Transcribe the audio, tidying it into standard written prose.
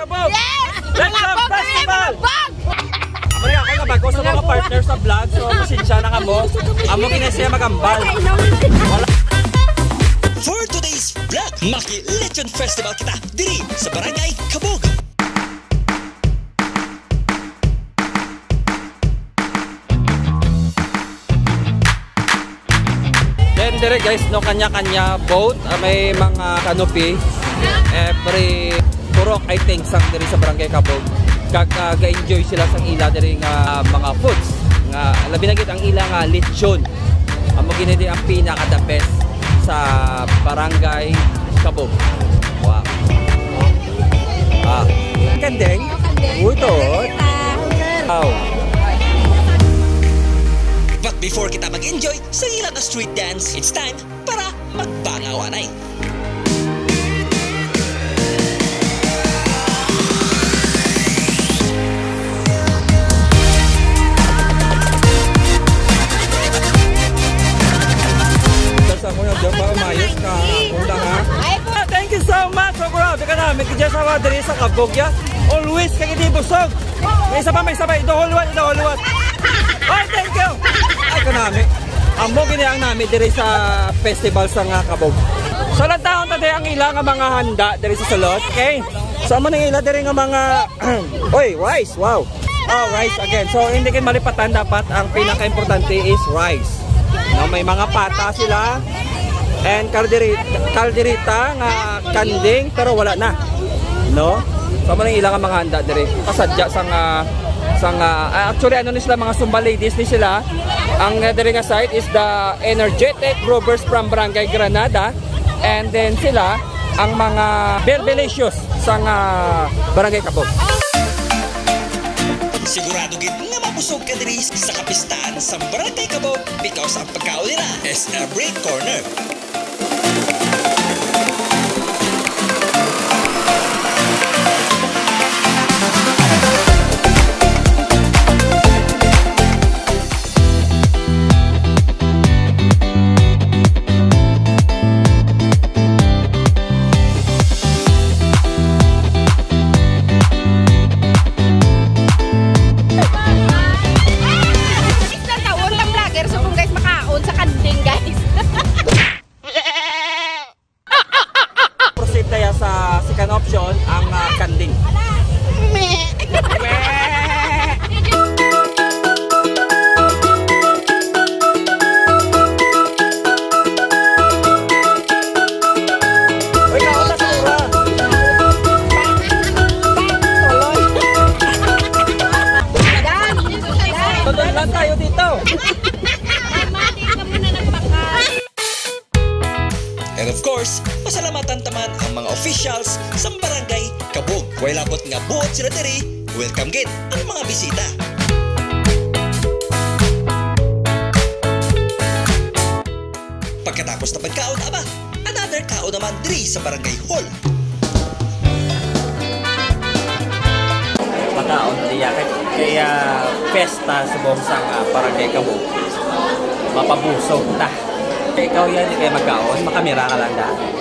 Kabog! Let's go festival! Amari ako nga bago sa mga partner sa vlog, so pasensya na kamo. Amo kinasiya magambal. For today's vlog, Maki Lechon Festival kita diri sa Barangay Kabog. Then dire guys, no, kanya-kanya boat, may mga canopy. Every turok I think sang diri sa Barangay Kabog. Kag-enjoy sila sang ila diri nga mga foods. Nga labi na gid ang ila nga lechon. Amo gini ang pinaka the best sa Barangay Kabog. Wow. Kandeng. Utot. Wow. But before kita mag-enjoy sa ilang street dance, it's time para magbangawanay. Thank you so much. So grabe ka namin kaya sa wadri sa Kabog ya. Always kay di busog. May isa pa idohulwat. Ay, thank you. Ay kanami. Amo gini ang nami diri sa festival sa nga Kabog. So lang taon ta ang ila nga mga handa diri sa sulod. Okay? So amo nang ila diri nga mga oy, rice. Wow. Oh, rice again. So hindi kin malipatan dapat ang pinaka-importante is rice. No, may mga pata sila. And kalderita nga kanding pero wala na. No? So mo nang ilang mga handa diri. Kasadya actually ano ni sila mga Zumba ladies ni sila. Ang diri nga site is the Energetic Rovers from Barangay Granada, and then sila ang mga Belbelicious sa Barangay Kabog. Sigurado gid nga mabusog ka diri sa kapistahan sa Barangay Kabog because ang pagkaon nila is every corner. Sa second option ang kanding. Totoo lang tayo dito. And of course, pasalamatan taman ang mga officials sa Barangay Kabog. Way labot nga buot sila diri, welcome gid ang mga bisita. Pagkatapos na pagkaon, another kaon naman diri sa Barangay Hall. Pagkaon diya kaya pesta sa buong Barangay Kabog. Mapabusog ta. Ikaw yan, di kayo magkaon, makamera ka lang dahil.